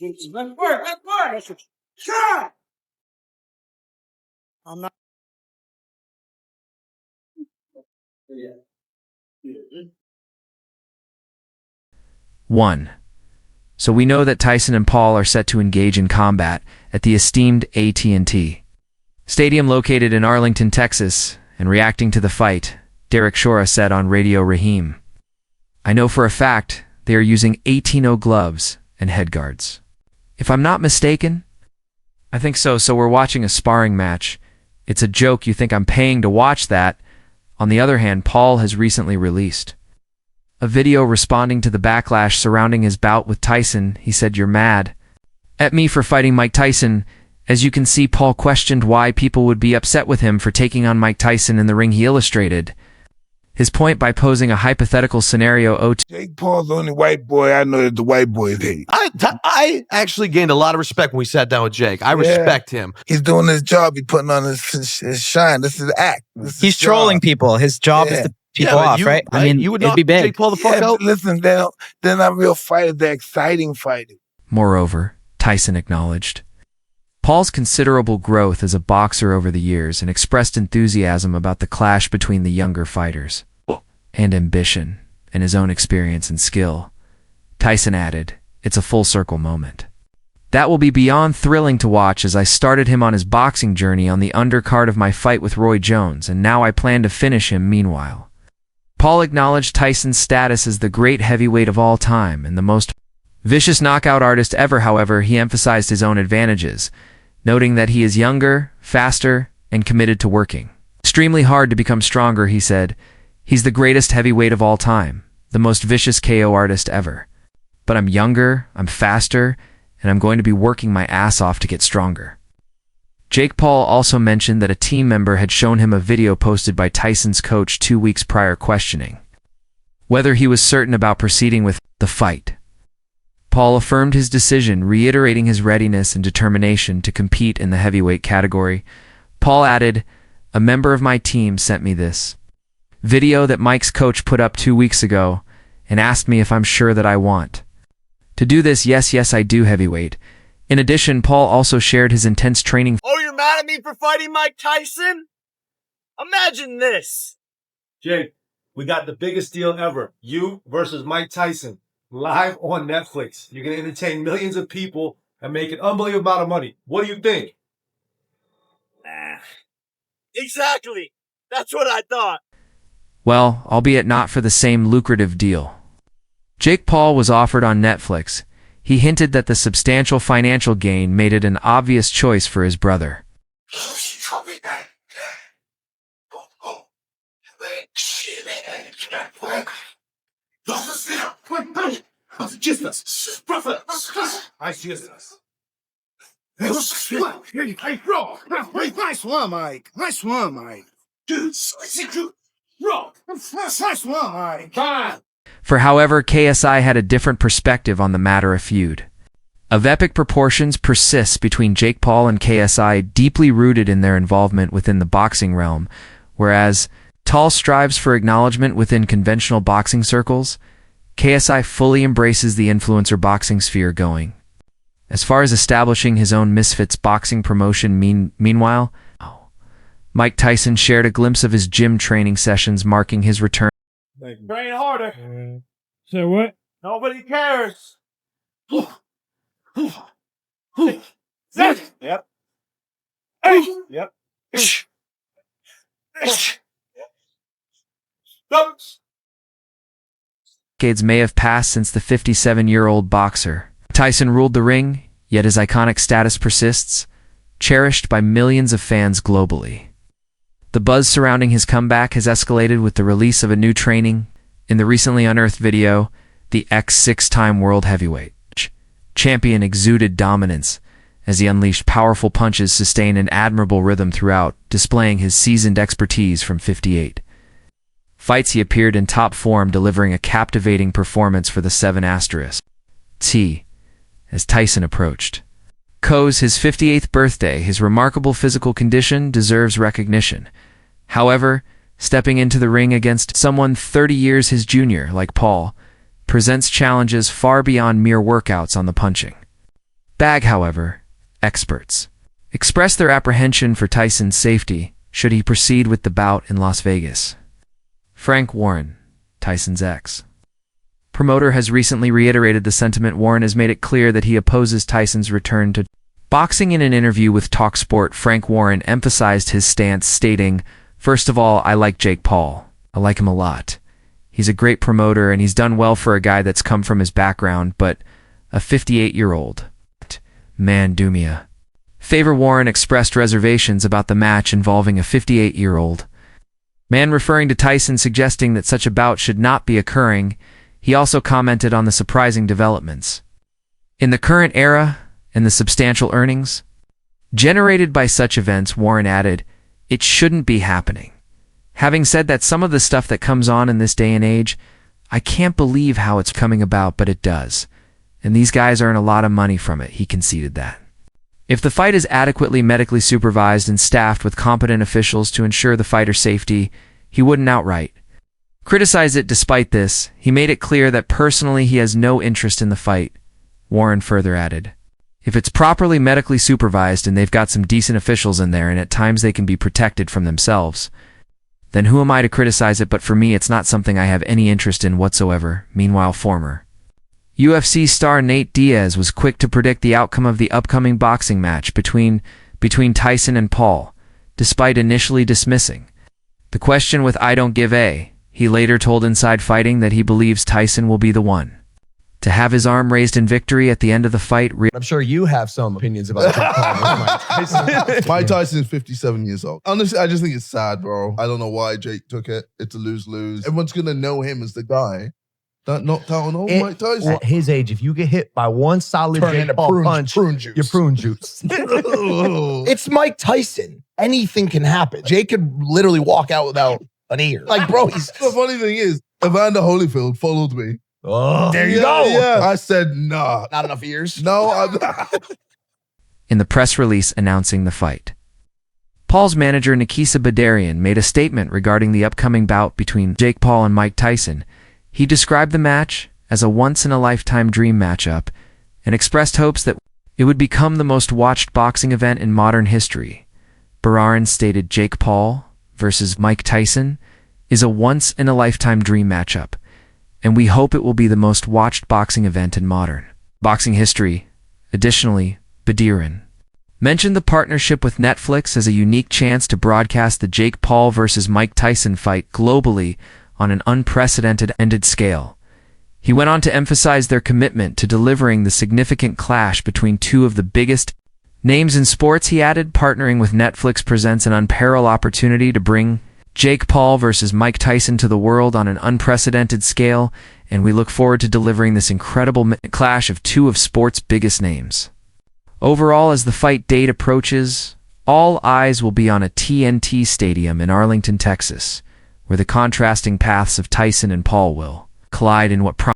Let's work. Shot! I'm not. 1. So we know that Tyson and Paul are set to engage in combat at the esteemed AT&T Stadium located in Arlington, Texas, and reacting to the fight, Derek Shora said on Radio Raheem, "I know for a fact they are using 18-0 gloves and head guards. If I'm not mistaken, I think so. So we're watching a sparring match. It's a joke you think I'm paying to watch that." On the other hand, Paul has recently released a video responding to the backlash surrounding his bout with Tyson. He said, "You're mad at me for fighting Mike Tyson." As you can see, Paul questioned why people would be upset with him for taking on Mike Tyson in the ring. He illustrated his point by posing a hypothetical scenario. Jake Paul's the only white boy I know that the white boys hate. I actually gained a lot of respect when we sat down with Jake. I respect him. He's doing his job. He's putting on his shine. This is his act. He's trolling people. His job is to people off, right? I mean, you would it'd knock be big. Jake Paul the fuck out? Listen, they're not real fighters. They're exciting fighters. Moreover, Tyson acknowledged Paul's considerable growth as a boxer over the years and expressed enthusiasm about the clash between the younger fighters and ambition and his own experience and skill. Tyson added, "It's a full circle moment. That will be beyond thrilling to watch, as I started him on his boxing journey on the undercard of my fight with Roy Jones, and now I plan to finish him." Meanwhile, Paul acknowledged Tyson's status as the great heavyweight of all time and the most vicious knockout artist ever. However, he emphasized his own advantages, noting that he is younger, faster, and committed to working extremely hard to become stronger. He said, "He's the greatest heavyweight of all time, the most vicious KO artist ever. But I'm younger, I'm faster, and I'm going to be working my ass off to get stronger." Jake Paul also mentioned that a team member had shown him a video posted by Tyson's coach 2 weeks prior questioning whether he was certain about proceeding with the fight. Paul affirmed his decision, reiterating his readiness and determination to compete in the heavyweight category. Paul added, "A member of my team sent me this video that Mike's coach put up 2 weeks ago and asked me if I'm sure that I want to do this. Yes, I do, heavyweight." In addition, Paul also shared his intense training. "Oh, you're mad at me for fighting Mike Tyson? Imagine this." Jake, we got the biggest deal ever. You versus Mike Tyson. Live on Netflix. You're going to entertain millions of people and make an unbelievable amount of money. What do you think? Exactly. That's what I thought. Well, albeit not for the same lucrative deal. Jake Paul was offered on Netflix. He hinted that the substantial financial gain made it an obvious choice for his brother. Nice one, Mike. Nice one, Mike. Nice one, Mike. For however, KSI had a different perspective on the matter. A feud of epic proportions persists between Jake Paul and KSI, deeply rooted in their involvement within the boxing realm. Whereas Paul strives for acknowledgement within conventional boxing circles, KSI fully embraces the influencer boxing sphere, going as far as establishing his own Misfits boxing promotion. Meanwhile, Mike Tyson shared a glimpse of his gym training sessions marking his return. Train harder. Say what? Nobody cares. Yep. Yep. Decades may have passed since the 57-year-old boxer Tyson ruled the ring, yet his iconic status persists, cherished by millions of fans globally. The buzz surrounding his comeback has escalated with the release of a new training. In the recently unearthed video, the ex-6-time world heavyweight champion exuded dominance as he unleashed powerful punches, sustained an admirable rhythm throughout, displaying his seasoned expertise from 58 fights. He appeared in top form, delivering a captivating performance for the 7*T as Tyson approached his 58th birthday. His remarkable physical condition deserves recognition. However, stepping into the ring against someone 30 years his junior, like Paul, presents challenges far beyond mere workouts on the punching bag, however, experts expressed their apprehension for Tyson's safety should he proceed with the bout in Las Vegas. Frank Warren, Tyson's ex-promoter, has recently reiterated the sentiment. Warren has made it clear that he opposes Tyson's return to boxing. In an interview with TalkSport, Frank Warren emphasized his stance, stating, "First of all, I like Jake Paul. I like him a lot. He's a great promoter and he's done well for a guy that's come from his background, but a 58-year-old man, Dumia." Favor Warren expressed reservations about the match involving a 58-year-old man, referring to Tyson, suggesting that such a bout should not be occurring. He also commented on the surprising developments in the current era and the substantial earnings generated by such events. Warren added, "It shouldn't be happening." Having said that, some of the stuff that comes on in this day and age, I can't believe how it's coming about, but it does. And these guys earn a lot of money from it, he conceded that. If the fight is adequately medically supervised and staffed with competent officials to ensure the fighter's safety, he wouldn't outright criticize it. Despite this, he made it clear that personally he has no interest in the fight. Warren further added, "If it's properly medically supervised and they've got some decent officials in there and at times they can be protected from themselves, then who am I to criticize it? But for me, it's not something I have any interest in whatsoever." Meanwhile, former UFC star Nate Diaz was quick to predict the outcome of the upcoming boxing match between Tyson and Paul, despite initially dismissing the question with "I don't give a." He later told Inside Fighting that he believes Tyson will be the one to have his arm raised in victory at the end of the fight. I'm sure you have some opinions about Jake Paul versus Mike Tyson. Mike Tyson is 57 years old. Honestly, I just think it's sad, bro. I don't know why Jake took it. It's a lose-lose. Everyone's going to know him as the guy that knocked out on old Mike Tyson. At his age, if you get hit by one solid Jake Paul punch, prune juice. you're prune juice. It's Mike Tyson. Anything can happen. Jake could literally walk out without an ear. Like, bro, he's... The funny thing is, Evander Holyfield followed me. Oh, there you go. Yeah. I said, nah. Not enough ears? No, I'm not. In the press release announcing the fight, Paul's manager Nikisa Badarian made a statement regarding the upcoming bout between Jake Paul and Mike Tyson. He described the match as a once-in-a-lifetime dream matchup and expressed hopes that it would become the most watched boxing event in modern history. Badarian stated, "Jake Paul versus Mike Tyson is a once-in-a-lifetime dream matchup, and we hope it will be the most watched boxing event in modern boxing history." Additionally, Badarian mentioned the partnership with Netflix as a unique chance to broadcast the Jake Paul versus Mike Tyson fight globally on an unprecedented scale. He went on to emphasize their commitment to delivering the significant clash between two of the biggest names in sports. He added, "Partnering with Netflix presents an unparalleled opportunity to bring Jake Paul versus Mike Tyson to the world on an unprecedented scale, and we look forward to delivering this incredible clash of two of sports' biggest names." Overall, as the fight date approaches, all eyes will be on a TNT Stadium in Arlington, Texas, where the contrasting paths of Tyson and Paul will collide in what